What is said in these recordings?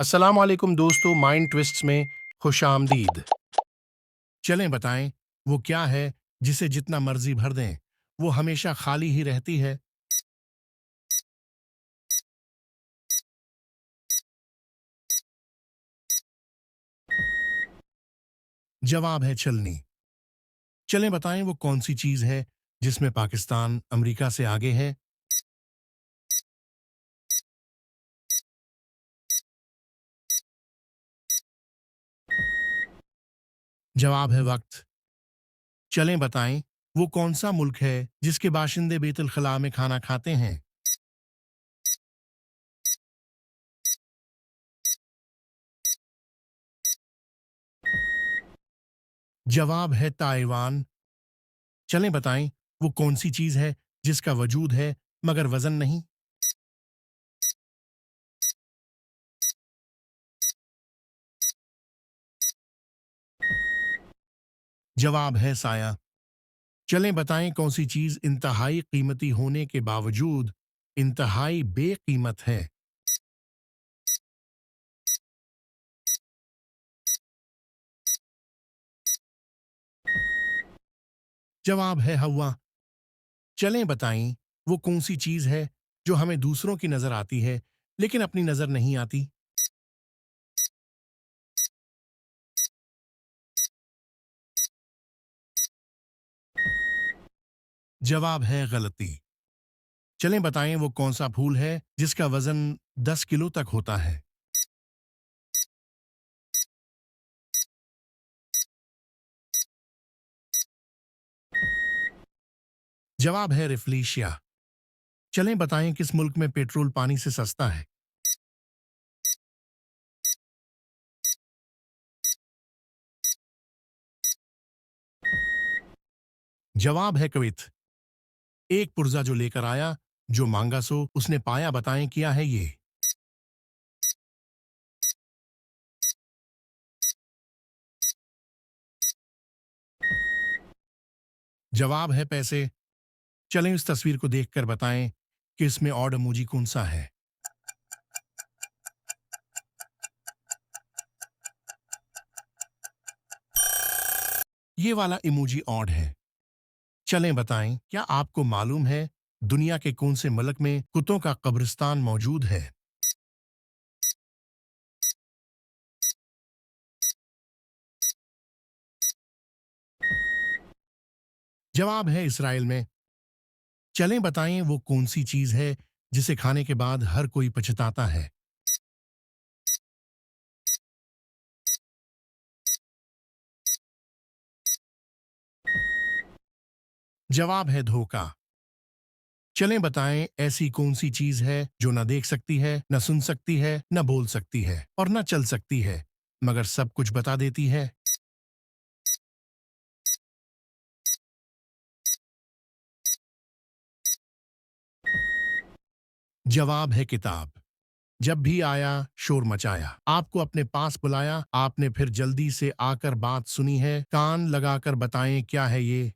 अस्सलाम वालेकुम दोस्तों, माइंड ट्विस्ट्स में खुशामदीद। चलें बताएं, वो क्या है जिसे जितना मर्जी भर दें, वो हमेशा खाली ही रहती है? जवाब है छलनी। चलें बताएं, वो कौन सी चीज है जिसमें पाकिस्तान अमेरिका से आगे है? जवाब है वक्त। चलें बताएं, वो कौन सा मुल्क है जिसके बाशिंदे बेतुल खला में खाना खाते हैं? जवाब है ताइवान। चलें बताएं, वो कौन सी चीज है जिसका वजूद है मगर वजन नहीं? जवाब है साया। चलें बताएं, कौन सी चीज इंतहाई कीमती होने के बावजूद इंतहाई बेकीमत है? जवाब है हवा। चलें बताएं, वो कौन सी चीज है जो हमें दूसरों की नजर आती है लेकिन अपनी नजर नहीं आती? जवाब है गलती। चलें बताएं, वो कौन सा फूल है जिसका वजन 10 किलो तक होता है? जवाब है रिफ्लेशिया। चलें बताएं, किस मुल्क में पेट्रोल पानी से सस्ता है? जवाब है कुवैत। एक पुर्जा जो लेकर आया, जो मांगा सो उसने पाया, बताएं क्या है ये? जवाब है पैसे। चलें इस तस्वीर को देखकर बताएं कि इसमें ऑड इमोजी कौन सा है? ये वाला इमोजी ऑड है। चलें बताएं, क्या आपको मालूम है दुनिया के कौन से मुल्क में कुत्तों का कब्रिस्तान मौजूद है? जवाब है इसराइल में। चलें बताएं, वो कौन सी चीज है जिसे खाने के बाद हर कोई पछताता है? जवाब है धोखा। चलें बताएं, ऐसी कौन सी चीज है जो न देख सकती है, न सुन सकती है, न बोल सकती है और न चल सकती है, मगर सब कुछ बता देती है? जवाब है किताब। जब भी आया शोर मचाया, आपको अपने पास बुलाया, आपने फिर जल्दी से आकर बात सुनी है, कान लगाकर बताएं क्या है ये?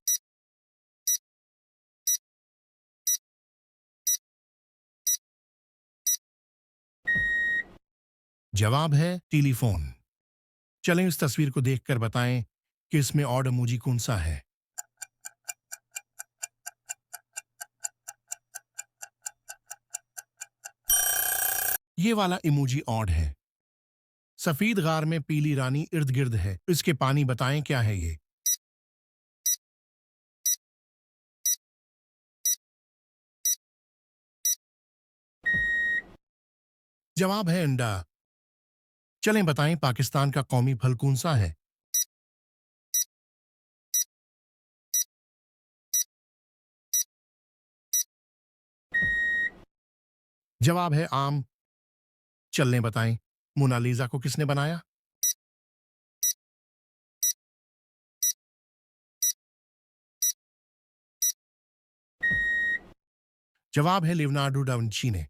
जवाब है टेलीफोन। चलें इस तस्वीर को देखकर बताएं कि इसमें ऑड इमोजी कौन सा है? ये वाला इमोजी ऑड है। सफेद गार में पीली रानी इर्द गिर्द है, इसके पानी बताएं क्या है ये? जवाब है अंडा। चलें बताएं, पाकिस्तान का कौमी फल कौन सा है? जवाब है आम। चलें बताएं, मोनालिसा को किसने बनाया? जवाब है लियोनार्डो डा विंची ने।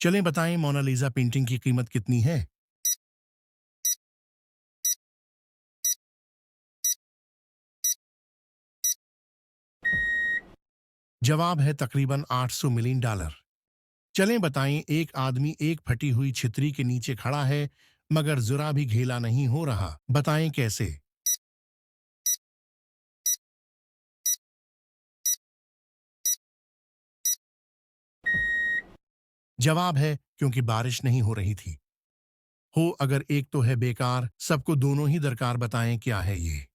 चलें बताएं, मोनालिसा पेंटिंग की कीमत कितनी है? जवाब है तकरीबन $800 मिलियन। चलें बताएं, एक आदमी एक फटी हुई छितरी के नीचे खड़ा है, मगर जरा भी घेला नहीं हो रहा। बताएं कैसे? जवाब है क्योंकि बारिश नहीं हो रही थी। हो अगर एक तो है बेकार, सबको दोनों ही दरकार। बताएं क्या है ये?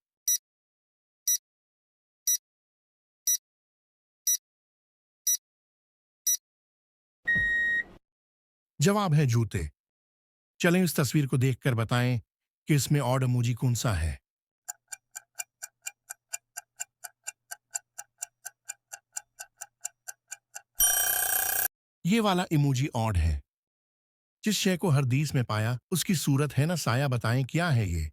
जवाब है जूते। चलें इस तस्वीर को देखकर बताएं कि इसमें ऑड इमोजी कौन सा है। ये वाला इमोजी ऑड है। जिस शय को हरदीस में पाया उसकी सूरत है ना साया। बताएं क्या है ये?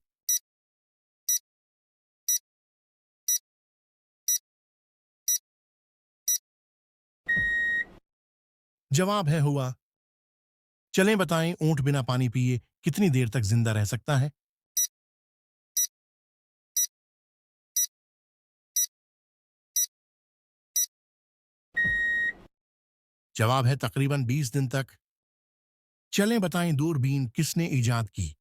जवाब है हुआ। चलें बताएं, ऊंट बिना पानी पिए कितनी देर तक जिंदा रह सकता है? जवाब है तकरीबन 20 दिन तक। चलें बताएं, दूरबीन किसने इजाद की?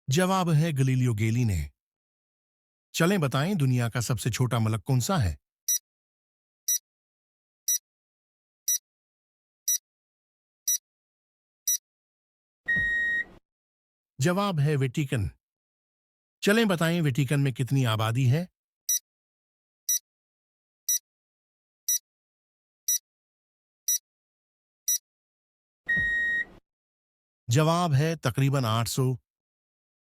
जवाब है गलीलियो गेली ने। चलें बताएं, दुनिया का सबसे छोटा मुल्क कौन सा है? जवाब है वेटिकन। चलें बताएं, वेटिकन में कितनी आबादी है? जवाब है तकरीबन 800।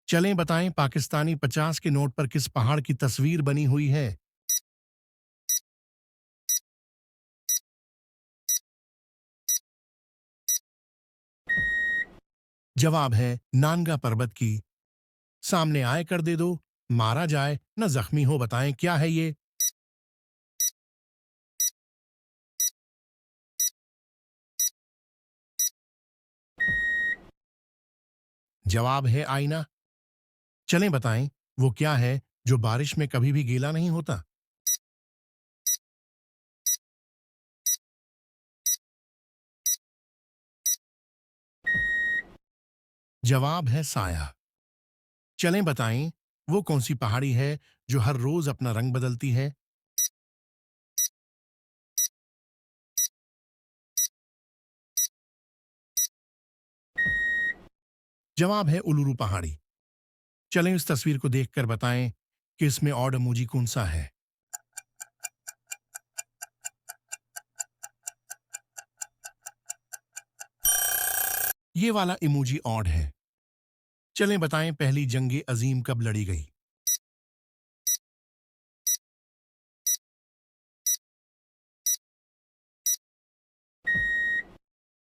चलें बताएं, पाकिस्तानी 50 के नोट पर किस पहाड़ की तस्वीर बनी हुई है? जवाब है नानगा पर्वत की। सामने आए कर दे दो, मारा जाए न जख्मी हो। बताएं क्या है ये? जवाब है आईना। चलें बताएं, वो क्या है जो बारिश में कभी भी गीला नहीं होता? जवाब है साया। चलें बताएं, वो कौन सी पहाड़ी है जो हर रोज अपना रंग बदलती है? जवाब है उलूरू पहाड़ी। चलें इस तस्वीर को देखकर बताएं कि इसमें ऑड इमोजी कौन सा है। ये वाला इमोजी ऑड है। चलें बताएं, पहली जंग अजीम कब लड़ी गई?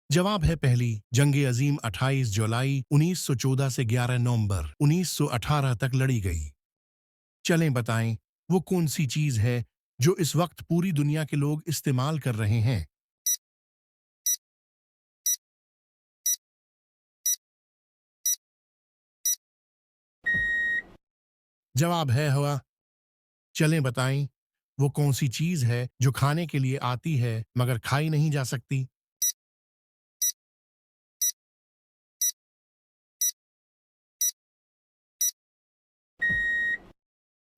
जवाब है पहली जंग अजीम 28 जुलाई 1914 से 11 नवंबर 1918 तक लड़ी गई। चलें बताएं, वो कौन सी चीज है जो इस वक्त पूरी दुनिया के लोग इस्तेमाल कर रहे हैं? जवाब है हवा। चलें बताएं, वो कौन सी चीज है जो खाने के लिए आती है मगर खाई नहीं जा सकती?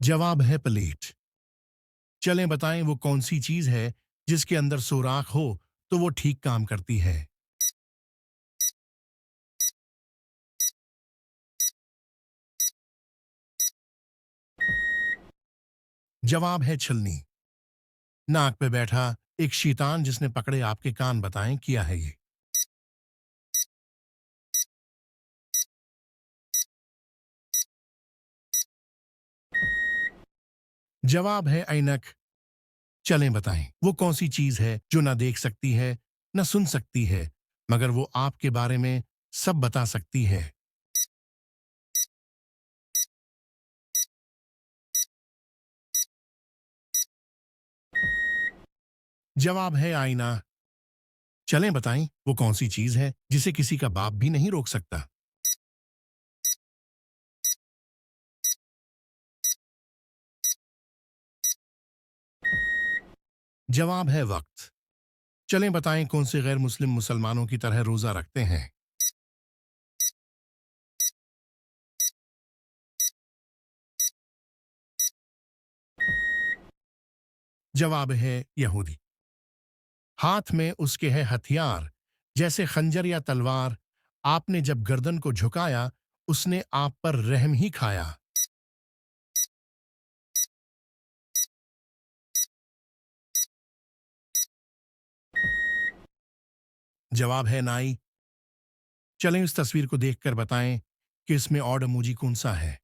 जवाब है प्लेट। चलें बताएं, वो कौन सी चीज है जिसके अंदर सुराख हो तो वो ठीक काम करती है? जवाब है छलनी। नाक पे बैठा एक शैतान जिसने पकड़े आपके कान। बताएं क्या है ये? जवाब है ऐनक। चलें बताएं, वो कौन सी चीज है जो ना देख सकती है न सुन सकती है, मगर वो आपके बारे में सब बता सकती है? जवाब है आईना। चलें बताएं, वो कौन सी चीज है जिसे किसी का बाप भी नहीं रोक सकता? जवाब है वक्त। चलें बताएं कौन से गैर मुस्लिम मुसलमानों की तरह रोजा रखते हैं। जवाब है यहूदी। हाथ में उसके है हथियार, जैसे खंजर या तलवार। आपने जब गर्दन को झुकाया, उसने आप पर रहम ही खाया। जवाब है नाई। चलें इस तस्वीर को देखकर बताएं कि इसमें ऑड इमोजी कौन सा है।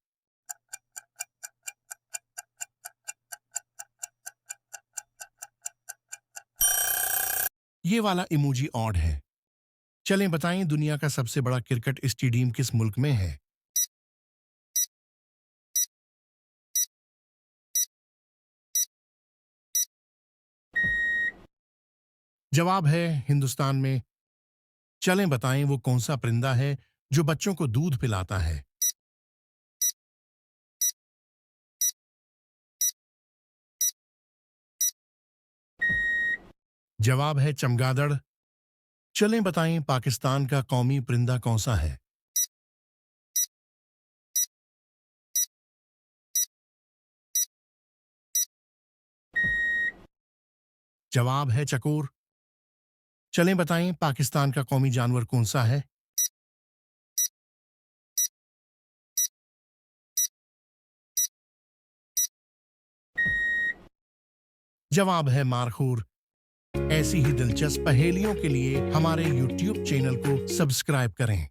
ये वाला इमोजी ऑड है। चलें बताएं दुनिया का सबसे बड़ा क्रिकेट स्टेडियम किस मुल्क में है। जवाब है हिंदुस्तान में। चलें बताएं वो कौन सा परिंदा है जो बच्चों को दूध पिलाता है। जवाब है चमगादड़। चलें बताएं पाकिस्तान का कौमी परिंदा कौन सा है। जवाब है चकोर। चलें बताएं पाकिस्तान का कौमी जानवर कौन सा है। जवाब है मारखूर। ऐसी ही दिलचस्प पहेलियों के लिए हमारे YouTube चैनल को सब्सक्राइब करें।